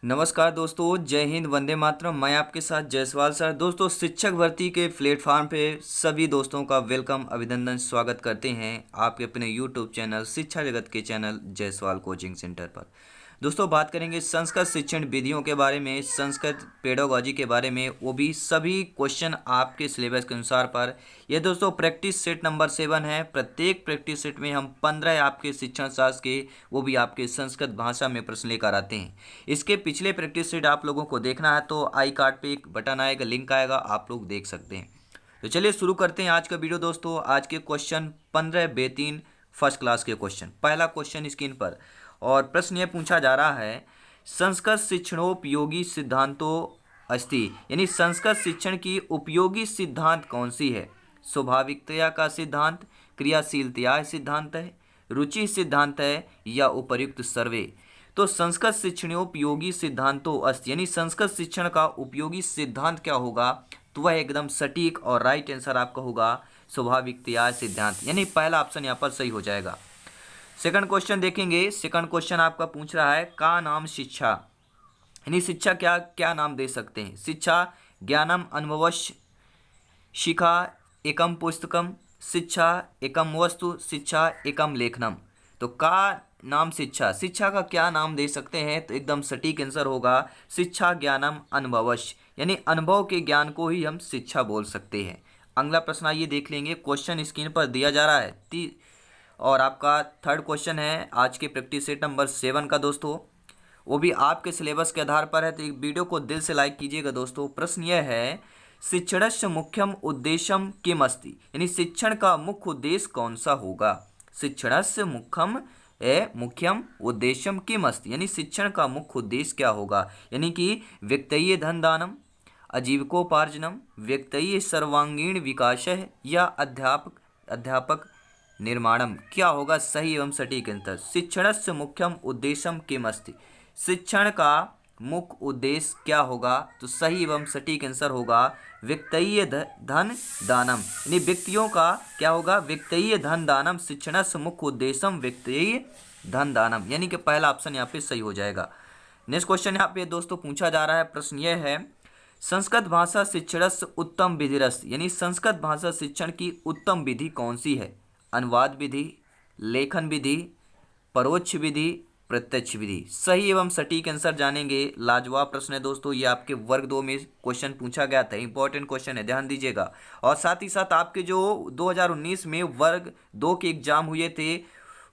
नमस्कार दोस्तों, जय हिंद, वंदे मातरम। मैं आपके साथ जायसवाल सर। दोस्तों, शिक्षक भर्ती के प्लेटफॉर्म पे सभी दोस्तों का वेलकम, अभिनंदन, स्वागत करते हैं आपके अपने यूट्यूब चैनल शिक्षा जगत के चैनल जायसवाल कोचिंग सेंटर पर। दोस्तों, बात करेंगे संस्कृत शिक्षण विधियों के बारे में, संस्कृत पेडागोजी के बारे में, वो भी सभी क्वेश्चन आपके सिलेबस के अनुसार पर। ये दोस्तों प्रैक्टिस सेट नंबर 7 है। प्रत्येक प्रैक्टिस सेट में हम 15 आपके शिक्षण शास्त्र के, वो भी आपके संस्कृत भाषा में प्रश्न लेकर आते हैं। इसके पिछले प्रैक्टिस सेट आप लोगों को देखना है तो आई कार्ड पे एक बटन आएगा, लिंक आएगा, आप लोग देख सकते हैं। तो चलिए शुरू करते हैं आज का वीडियो। दोस्तों, आज के क्वेश्चन 15 बेहतरीन फर्स्ट क्लास के क्वेश्चन। पहला क्वेश्चन स्क्रीन पर, और प्रश्न यह पूछा जा रहा है, संस्कृत शिक्षणोपयोगी सिद्धांतों अस्ति, यानी संस्कृत शिक्षण की उपयोगी सिद्धांत कौन सी है? स्वाभाविकतया का सिद्धांत, क्रियाशीलता सिद्धांत है, रुचि सिद्धांत है, या उपर्युक्त सर्वे? तो संस्कृत शिक्षणोपयोगी सिद्धांतों अस्ति, यानी संस्कृत शिक्षण का उपयोगी सिद्धांत क्या होगा? तो वह एकदम सटीक और राइट आंसर आपका होगा स्वाभाविकतया सिद्धांत, यानी पहला ऑप्शन यहाँ पर सही हो जाएगा। सेकंड क्वेश्चन देखेंगे। सेकंड क्वेश्चन आपका पूछ रहा है, का नाम शिक्षा, यानी शिक्षा क्या क्या नाम दे सकते हैं? शिक्षा ज्ञानम अनुभवश्य, शिखा एकम पुस्तकम, शिक्षा एकम वस्तु, शिक्षा एकम लेखनम। तो का नाम शिक्षा, शिक्षा का क्या नाम दे सकते हैं? तो एकदम सटीक आंसर होगा शिक्षा ज्ञानम अनुभवश्य, यानी अनुभव के ज्ञान को ही हम शिक्षा बोल सकते हैं। अगला प्रश्न आइए देख लेंगे। क्वेश्चन स्क्रीन पर दिया जा रहा है और आपका थर्ड क्वेश्चन है आज के प्रैक्टिस सेट नंबर 7 का दोस्तों, वो भी आपके सिलेबस के आधार पर है, तो वीडियो को दिल से लाइक कीजिएगा दोस्तों। प्रश्न यह है, शिक्षणस्य मुख्यम उद्देश्यम किम अस्ति, यानी शिक्षण का मुख्य उद्देश्य कौन सा होगा? शिक्षणस्य मुख्यम उद्देश्यम किम अस्ति, यानी शिक्षण का मुख्य उद्देश्य क्या होगा? यानी कि व्यक्तये धन दानम, आजीविकोपार्जनम, व्यक्तये सर्वांगीण विकासः, या अध्यापक निर्माणम। क्या होगा सही एवं सटीक आंसर? शिक्षणस्य मुख्यम उद्देश्यम किम अस्ति, शिक्षण का मुख्य उद्देश्य क्या होगा? तो सही एवं सटीक आंसर होगा व्यक्तये धन दानम, यानी व्यक्तियों का क्या होगा? व्यक्तये धन दानम, शिक्षणस्य मुख्य उद्देश्यम व्यक्तये धन दानम, यानी कि पहला ऑप्शन यहाँ पे सही हो जाएगा। नेक्स्ट क्वेश्चन यहाँ पे दोस्तों पूछा जा रहा है। प्रश्न यह है, संस्कृत भाषा शिक्षणस्य उत्तम विधिरस्त, यानी संस्कृत भाषा शिक्षण की उत्तम विधि कौन सी है? अनुवाद विधि, लेखन विधि, परोक्ष विधि, प्रत्यक्ष विधि। सही एवं सटीक आंसर जानेंगे। लाजवाब प्रश्न है दोस्तों, ये आपके वर्ग 2 में क्वेश्चन पूछा गया था, इंपॉर्टेंट क्वेश्चन है, ध्यान दीजिएगा। और साथ ही साथ आपके जो 2019 में वर्ग 2 के एग्जाम हुए थे,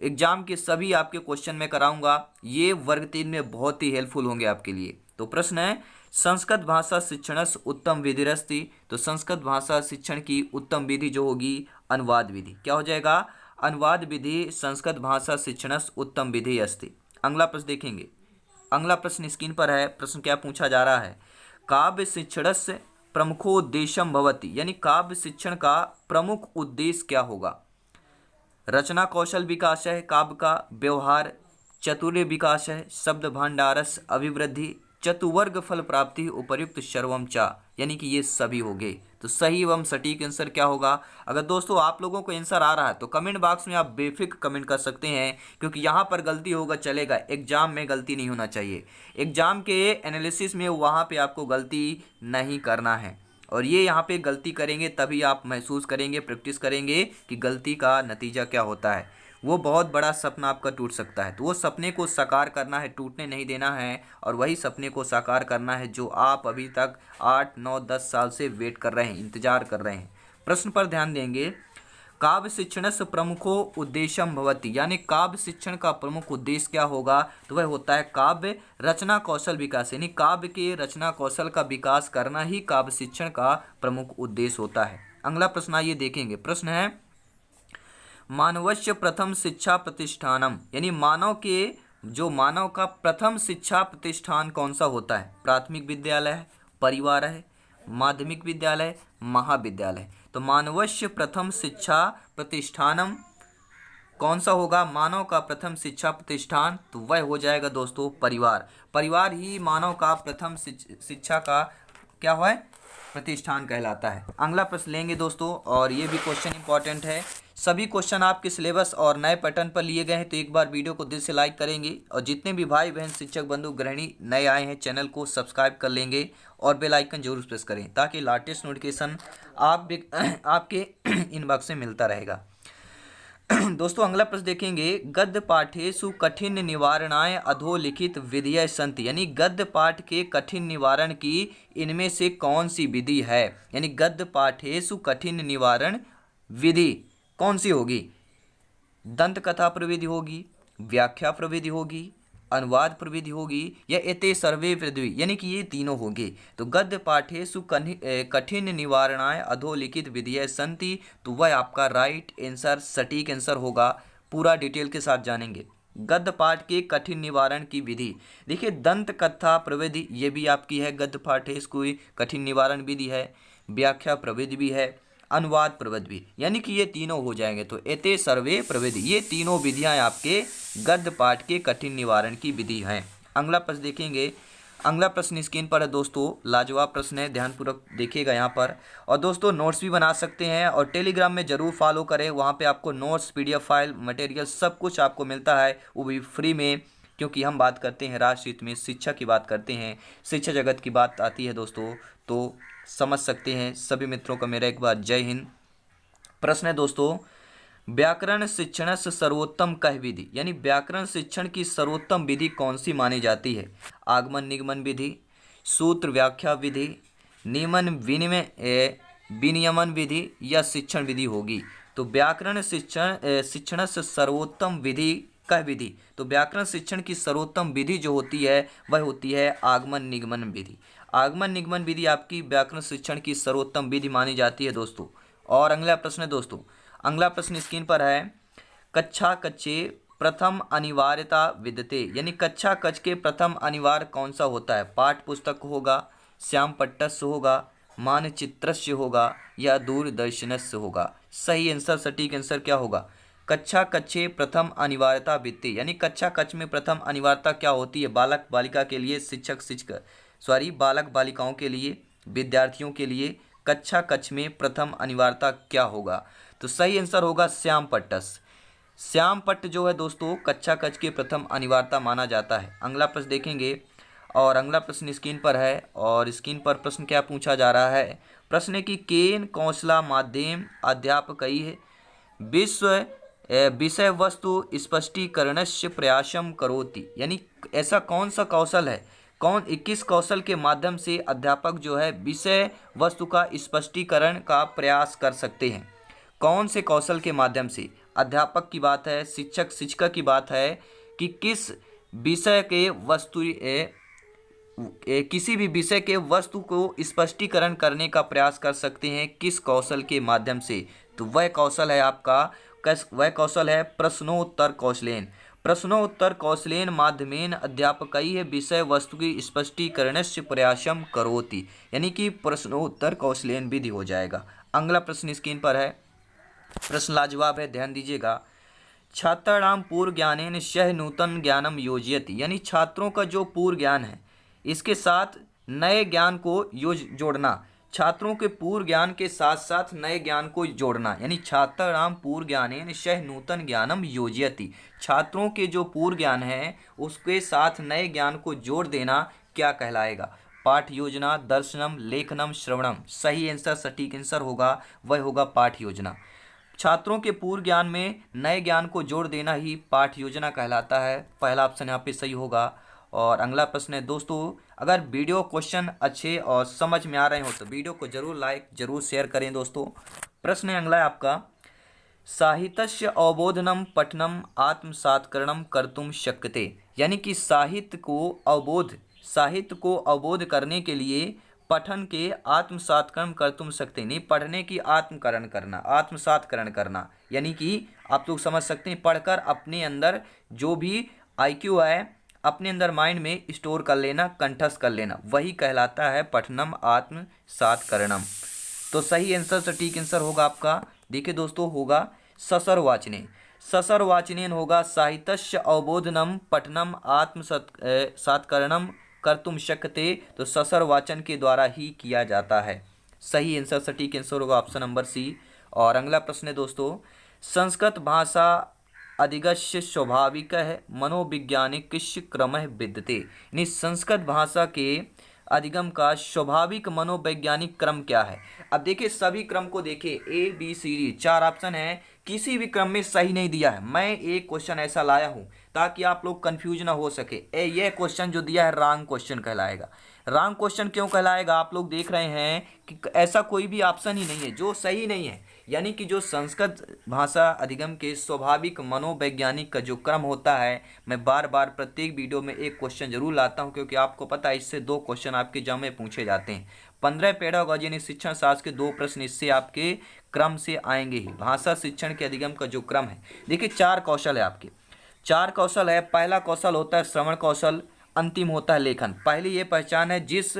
एग्जाम के सभी आपके क्वेश्चन मैं कराऊंगा, ये वर्ग 3 में बहुत ही हेल्पफुल होंगे आपके लिए। तो प्रश्न है, संस्कृत भाषा शिक्षणस्य उत्तम विधिरस्ति, तो संस्कृत भाषा शिक्षण की उत्तम विधि जो होगी अनुवाद विधि। क्या हो जाएगा? अनुवाद विधि संस्कृत भाषा शिक्षणस्य उत्तम विधि अस्ति। अगला प्रश्न देखेंगे। अगला प्रश्न स्क्रीन पर है। प्रश्न क्या पूछा जा रहा है, काव्य शिक्षणस्य प्रमुखोद्देश्यम भवति, यानी काव्य शिक्षण का प्रमुख उद्देश्य क्या होगा? रचना कौशल विकास है, काव्य का व्यवहार चतुर्य विकास है, शब्द भंडारस अभिवृद्धि, चतुवर्ग फल प्राप्ति, उपर्युक्त सर्वम चा, यानी कि ये सभी हो गए। तो सही एवं सटीक आंसर क्या होगा? अगर दोस्तों आप लोगों को आंसर आ रहा है तो कमेंट बॉक्स में आप बेफिक्र कमेंट कर सकते हैं, क्योंकि यहाँ पर गलती होगा चलेगा, एग्जाम में गलती नहीं होना चाहिए। एग्जाम के एनालिसिस में वहाँ पे आपको गलती नहीं करना है, और ये यहाँ पे गलती करेंगे तभी आप महसूस करेंगे, प्रैक्टिस करेंगे कि गलती का नतीजा क्या होता है। वो बहुत बड़ा सपना आपका टूट सकता है, तो वो सपने को साकार करना है, टूटने नहीं देना है, और वही सपने को साकार करना है जो आप अभी तक 8, 9, 10 साल से वेट कर रहे हैं, इंतजार कर रहे हैं। प्रश्न पर ध्यान देंगे। काव्य शिक्षणस्य प्रमुखो उद्देश्यम भवति, यानी काव्य शिक्षण का प्रमुख उद्देश्य क्या होगा? तो वह होता है काव्य रचना कौशल विकास, यानी काव्य के रचना कौशल का विकास करना ही काव्य शिक्षण का प्रमुख उद्देश्य होता है। अगला प्रश्न आइए देखेंगे। प्रश्न है, मानवस्य प्रथम शिक्षा प्रतिष्ठानम, यानी मानव का प्रथम शिक्षा प्रतिष्ठान कौन सा होता है? प्राथमिक विद्यालय है, परिवार है, माध्यमिक विद्यालय, महाविद्यालय। तो मानवस्य प्रथम शिक्षा प्रतिष्ठानम कौन सा होगा? मानव का प्रथम शिक्षा प्रतिष्ठान, तो वह हो जाएगा दोस्तों परिवार। परिवार ही मानव का प्रथम शिक्षा का क्या है? प्रतिष्ठान कहलाता है। अगला प्रश्न लेंगे दोस्तों, और ये भी क्वेश्चन इंपॉर्टेंट है। सभी क्वेश्चन आपके सिलेबस और नए पैटर्न पर लिए गए हैं, तो एक बार वीडियो को दिल से लाइक करेंगे, और जितने भी भाई बहन शिक्षक बंधु गृहिणी नए आए हैं चैनल को सब्सक्राइब कर लेंगे और बेल आइकन जरूर प्रेस करें, ताकि लेटेस्ट नोटिफिकेशन आपके इनबॉक्स में मिलता रहेगा। दोस्तों अगला प्रश्न देखेंगे, गद्य पाठेषु कठिन निवारणाय अधोलिखित विधिय संति, यानी गद्य पाठ के कठिन निवारण की इनमें से कौन सी विधि है। यानी गद्य पाठेषु कठिन निवारण विधि कौन सी होगी। दंत कथा प्रविधि होगी, व्याख्या प्रविधि होगी, अनुवाद प्रविधि होगी, या एते सर्वे प्रविधि, यानी कि ये तीनों होंगे। तो गद्य पाठेषु कठिन निवारणाय अधोलिखित विधिय संति, तो वह आपका राइट आंसर सटीक आंसर होगा। पूरा डिटेल के साथ जानेंगे गद्य पाठ के कठिन निवारण की विधि। देखिए दंत कथा प्रविधि ये भी आपकी है, गद्य पाठेषु कोई कठिन निवारण विधि है, व्याख्या प्रविधि भी है, अनुवाद प्रविधि भी, यानी कि ये तीनों हो जाएंगे। तो एते सर्वे प्रविधि, ये तीनों विधियां आपके गद्य पाठ के कठिन निवारण की विधि हैं। अगला प्रश्न देखेंगे, अगला प्रश्न स्क्रीन पर है दोस्तों, लाजवाब प्रश्न है, ध्यानपूर्वक देखिएगा यहाँ पर। और दोस्तों नोट्स भी बना सकते हैं, और टेलीग्राम में जरूर फॉलो करें, वहाँ पे आपको नोट्स, पीडीएफ फाइल, मटेरियल सब कुछ आपको मिलता है, वो भी फ्री में। क्योंकि हम बात करते हैं राष्ट्रहित में, शिक्षा की बात करते हैं, शिक्षा जगत की बात आती है दोस्तों, तो समझ सकते हैं। सभी मित्रों का मेरा एक बार जय हिंद। प्रश्न है दोस्तों, व्याकरण शिक्षण से सर्वोत्तम कह विधि, यानी व्याकरण शिक्षण की सर्वोत्तम विधि कौन सी मानी जाती है। आगमन निगमन विधि, सूत्र व्याख्या विधि, नियमन विनियमन विधि, या शिक्षण विधि होगी। तो व्याकरण शिक्षण से सर्वोत्तम विधि कह विधि, तो व्याकरण शिक्षण की सर्वोत्तम विधि जो होती है वह होती है आगमन निगमन विधि। आगमन निगमन विधि आपकी व्याकरण शिक्षण की सर्वोत्तम विधि मानी जाती है दोस्तों। और अगला प्रश्न है दोस्तों, अगला प्रश्न स्क्रीन पर है, कक्षा कच्चे प्रथम अनिवार्यता विद्यते, यानी कक्षा कक्ष के प्रथम अनिवार्य कौन सा होता है। पाठ पुस्तक होगा, श्याम पट्टस्य होगा, मानचित्रस्य होगा, या दूरदर्शनस्य होगा। सही आंसर सटीक आंसर क्या होगा, कक्षा कक्षे प्रथम अनिवार्यता वित्तीय, यानी कक्षा कक्ष में प्रथम अनिवार्यता क्या होती है। बालक बालिका के लिए, बालक बालिकाओं के लिए, विद्यार्थियों के लिए कक्षा कक्ष में प्रथम अनिवार्यता क्या होगा। तो सही आंसर होगा श्याम पट्टस। श्याम पट्ट जो है दोस्तों कक्षा कक्ष के प्रथम अनिवार्यता माना जाता है। अगला प्रश्न देखेंगे, और अगला प्रश्न स्क्रीन पर है, और स्क्रीन पर प्रश्न क्या पूछा जा रहा है। प्रश्न है कि केन कौशला माध्यम अध्यापकई है विषय वस्तु स्पष्टीकरणस्य प्रयासम करोति, यानी ऐसा कौन सा कौशल है, किस कौशल के माध्यम से अध्यापक जो है विषय वस्तु का स्पष्टीकरण का प्रयास कर सकते हैं। कौन से कौशल के माध्यम से, अध्यापक की बात है, शिक्षक शिक्षिका की बात है, कि किस विषय के किसी भी विषय के वस्तु को स्पष्टीकरण करने का प्रयास कर सकते हैं, किस कौशल के माध्यम से। तो वह कौशल है आपका, वह कौशल है प्रश्नोत्तर कौशलेन। प्रश्नोत्तर कौशलेन माध्यमेन अध्यापकई विषय वस्तु की स्पष्टीकरणस्य प्रयासम करोति, यानी कि प्रश्नोत्तर कौशलेन विधि हो जाएगा। अगला प्रश्न स्क्रीन पर है, प्रश्न लाजवाब है, ध्यान दीजिएगा। छात्राणाम पूर्व ज्ञानेन सह नूतन ज्ञानम योजयति, यानी छात्रों का जो पूर्व ज्ञान है इसके साथ नए ज्ञान को जोड़ना, छात्रों के पूर्व ज्ञान के साथ साथ नए ज्ञान को जोड़ना, यानी छात्राणाम पूर्व ज्ञानेन सह नूतन ज्ञानम योजयति, छात्रों के जो पूर्व ज्ञान है उसके साथ नए ज्ञान को जोड़ देना क्या कहलाएगा। पाठ योजना, दर्शनम, लेखनम, श्रवणम। सही आंसर सटीक आंसर होगा, वह होगा पाठ योजना। छात्रों के पूर्व ज्ञान में नए ज्ञान को जोड़ देना ही पाठ योजना कहलाता है। पहला ऑप्शन यहाँ पे सही होगा। और अगला प्रश्न है दोस्तों, अगर वीडियो क्वेश्चन अच्छे और समझ में आ रहे हो तो वीडियो को जरूर लाइक जरूर शेयर करें दोस्तों। प्रश्न है अगला है आपका, साहित्यस्य अवबोधनम पठनम आत्मसात्करणम कर्तुम शक्यते, यानी कि साहित्य को अवबोध करने के लिए पठन के आत्मसात्करण कर्तुम सकते, नहीं पढ़ने की आत्मकरण करना, आत्मसात्करण करना, यानी कि आप लोग समझ सकते हैं पढ़कर अपने अंदर जो भी IQ है अपने अंदर माइंड में स्टोर कर लेना, कंठस्थ कर लेना, वही कहलाता है पठनम आत्मसात्करणम। तो सही आंसर सटीक आंसर होगा आपका, देखिए दोस्तों, होगा ससर वाचनेन होगा साहित्यस्य अवबोधनम पठनम आत्मसात्करणम कर्तुम शक्यते, तो ससर वाचन के द्वारा ही किया जाता है। सही आंसर, सटीक आंसर होगा ऑप्शन नंबर सी। और अगला प्रश्न है दोस्तों, संस्कृत भाषा अधिगस्य स्वाभाविक है मनोवैज्ञानिक किस क्रम विद्यते, यानी संस्कृत भाषा के अधिगम का स्वाभाविक मनोवैज्ञानिक क्रम क्या है। अब देखिए सभी क्रम को देखिए, A B C D 4 option है, किसी भी क्रम में सही नहीं दिया है। मैं एक क्वेश्चन ऐसा लाया हूं ताकि आप लोग कंफ्यूज ना हो सके। यह क्वेश्चन जो दिया है रॉन्ग क्वेश्चन कहलाएगा। रॉन्ग क्वेश्चन क्यों कहलाएगा, आप लोग देख रहे हैं कि ऐसा कोई भी ऑप्शन ही नहीं है जो सही नहीं है। यानी कि जो संस्कृत भाषा अधिगम के स्वाभाविक मनोवैज्ञानिक का जो क्रम होता है, मैं बार बार प्रत्येक वीडियो में एक क्वेश्चन जरूर लाता हूं, क्योंकि आपको पता है इससे 2 क्वेश्चन आपके एग्जाम में पूछे जाते हैं। 15 पेडागोजी यानी शिक्षण शास्त्र के 2 प्रश्न इससे आपके क्रम से आएंगे ही। भाषा शिक्षण के अधिगम का जो क्रम है, देखिए 4 कौशल है आपके, 4 कौशल है। पहला कौशल होता है श्रवण कौशल, अंतिम होता है लेखन। पहली ये पहचान है, जिस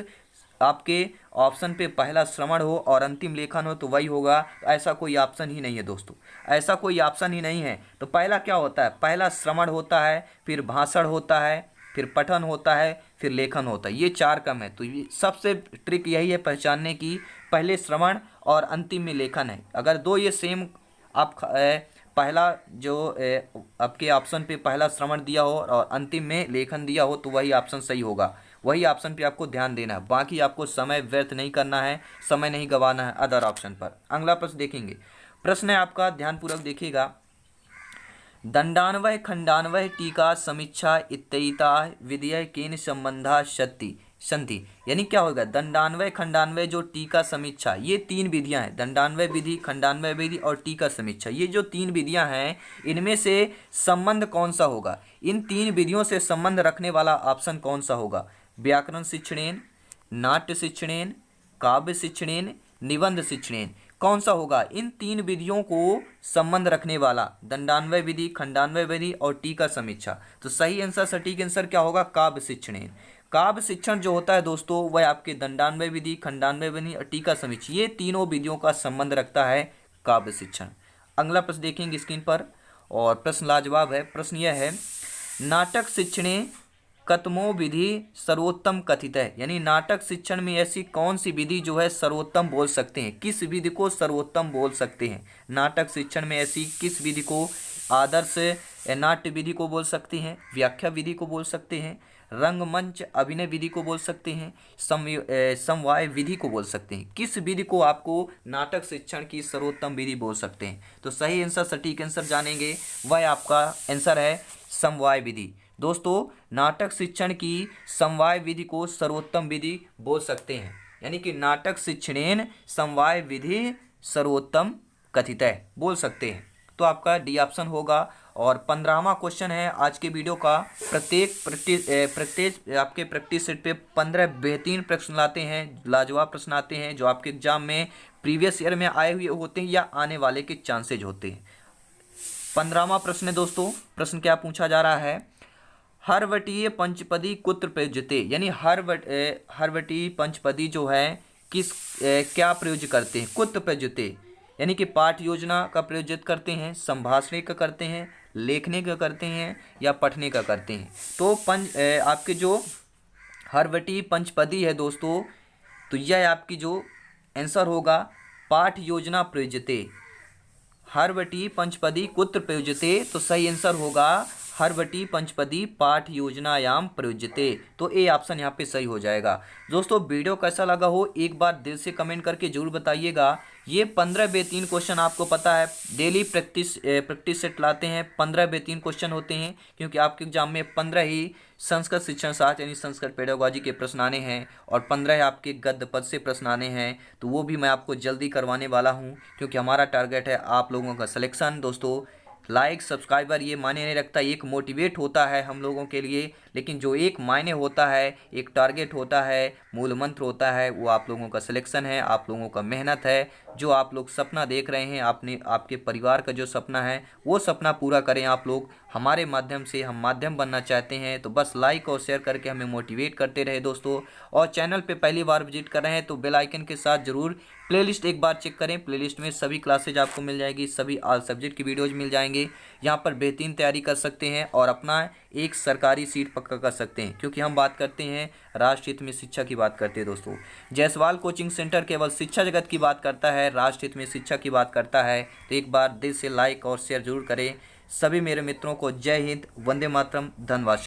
आपके ऑप्शन पे पहला श्रवण हो और अंतिम लेखन हो तो वही होगा। ऐसा कोई ऑप्शन ही नहीं है दोस्तों, ऐसा कोई ऑप्शन ही नहीं है। तो पहला क्या होता है, पहला श्रवण होता है, फिर भाषण होता है, फिर पठन होता है, फिर लेखन होता है। ये 4 क्रम है। तो ये सबसे ट्रिक यही है पहचानने की, पहले श्रवण और अंतिम में लेखन है। अगर 2 ये सेम आप पहला जो आपके ऑप्शन पे पहला श्रवण दिया हो और अंतिम में लेखन दिया हो तो वही ऑप्शन सही होगा। वही ऑप्शन पे आपको ध्यान देना है, बाकी आपको समय व्यर्थ नहीं करना है, समय नहीं गंवाना है अदर ऑप्शन पर। अगला प्रश्न देखेंगे, प्रश्न है आपका, ध्यानपूर्वक देखिएगा। दंडान्वय खंडान्वय टीका समीक्षा इत्ययिता विधेय केन संबंधा संति, यानी क्या होगा, दंडान्वय खंडान्वय जो टीका समीक्षा, ये 3 विधियां हैं, दंडान्वय विधि, खंडान्वय विधि और टीका समीक्षा। ये जो 3 विधियां हैं, इनमें से संबंध कौन सा होगा, इन 3 विधियों से संबंध रखने वाला ऑप्शन कौन सा होगा। व्याकरण शिक्षणेन, नाट्य शिक्षणेन, काव्य शिक्षणेन, निबंध शिक्षणेन, कौन सा होगा इन 3 विधियों को संबंध रखने वाला, दंडान्वय विधि, खंडान्वय विधि और टीका समीक्षा। तो सही आंसर, सटीक आंसर क्या होगा, काव्य शिक्षणेन। काव्य शिक्षण जो होता है दोस्तों, वह आपके दंडान्वय विधि, खंडान्वय विधि और टीका समीक्षा, ये तीनों विधियों का संबंध रखता है काव्य शिक्षण। अगला प्रश्न देखेंगे स्क्रीन पर, और प्रश्न लाजवाब है। प्रश्न यह है, नाटक शिक्षणे कतमो विधि सर्वोत्तम कथित है, यानी नाटक शिक्षण में ऐसी कौन सी विधि जो है सर्वोत्तम बोल सकते हैं, किस विधि को सर्वोत्तम बोल सकते हैं। नाटक शिक्षण में ऐसी किस विधि को आदर्श नाट्य विधि को बोल सकते हैं, व्याख्या विधि को बोल सकते हैं, रंगमंच अभिनय विधि को बोल सकते हैं, समवाय विधि को बोल सकते हैं। किस विधि को आपको नाटक शिक्षण की सर्वोत्तम विधि बोल सकते हैं। तो सही आंसर, सटीक आंसर जानेंगे, वह आपका आंसर है समवाय विधि। दोस्तों नाटक शिक्षण की समवाय विधि को सर्वोत्तम विधि बोल सकते हैं, यानी कि नाटक शिक्षणेन समवाय विधि सर्वोत्तम कथित है बोल सकते हैं। तो आपका डी ऑप्शन होगा। और 15वां क्वेश्चन है आज के वीडियो का। प्रत्येक आपके प्रैक्टिस सेट पे 15 बेहतरीन प्रश्न लाते हैं, लाजवाब प्रश्न आते हैं जो आपके एग्जाम में प्रीवियस ईयर में आए हुए होते हैं या आने वाले के चांसेज होते हैं। 15वां प्रश्न है दोस्तों, प्रश्न क्या पूछा जा रहा है, हरवटीय पंचपदी कुत्र प्रयुज्यते, यानी हरवटीय पंचपदी जो है किस क्या प्रयुज्य करते हैं, कुत्र प्रयुज्यते, यानी कि पाठ योजना का प्रयोजित करते हैं, संभाषण का करते हैं, लेखने का करते हैं या पढ़ने का करते हैं। तो आपके जो हरवटी पंचपदी है दोस्तों, तो यह आपकी जो आंसर होगा पाठ योजना प्रयोज्यते। हरवटी पंचपदी कुत्र प्रयोज्यते, तो सही आंसर होगा हरवटी पंचपदी पाठ योजनायाम प्रयोज्यते। तो ए ऑप्शन यहाँ पे सही हो जाएगा। दोस्तों वीडियो कैसा लगा हो एक बार दिल से कमेंट करके जरूर बताइएगा। ये 15 बेहतरीन क्वेश्चन आपको पता है डेली प्रैक्टिस सेट लाते हैं, 15 बेहतरीन क्वेश्चन होते हैं, क्योंकि आपके एग्जाम में 15 ही संस्कृत शिक्षण शास्त्र यानी संस्कृत पेडागोजी के प्रश्न आने हैं और 15 आपके गद्य पद से प्रश्न आने हैं। तो वो भी मैं आपको जल्दी करवाने वाला हूँ, क्योंकि हमारा टारगेट है आप लोगों का सिलेक्शन। दोस्तों लाइक सब्सक्राइबर ये मायने नहीं रखता, एक मोटिवेट होता है हम लोगों के लिए, लेकिन जो एक मायने होता है, एक टारगेट होता है, मूल मंत्र होता है, वो आप लोगों का सिलेक्शन है, आप लोगों का मेहनत है। जो आप लोग सपना देख रहे हैं, आपके परिवार का जो सपना है वो सपना पूरा करें आप लोग। हमारे माध्यम से हम माध्यम बनना चाहते हैं, तो बस लाइक और शेयर करके हमें मोटिवेट करते रहे दोस्तों। और चैनल पे पहली बार विजिट कर रहे हैं तो बेल आइकन के साथ जरूर प्लेलिस्ट एक बार चेक करें। प्लेलिस्ट में सभी क्लासेज आपको मिल जाएगी, सभी ऑल सब्जेक्ट की वीडियोज मिल जाएंगे। यहाँ पर बेहतरीन तैयारी कर सकते हैं और अपना एक सरकारी सीट पक्का कर सकते हैं, क्योंकि हम बात करते हैं राष्ट्र हित में शिक्षा की बात करते हैं दोस्तों। जायसवाल कोचिंग सेंटर केवल शिक्षा जगत की बात करता है, राष्ट्र हित में शिक्षा की बात करता है। तो एक बार दिल से लाइक और शेयर जरूर करें। सभी मेरे मित्रों को जय हिंद, वंदे मातरम, धन्यवाद।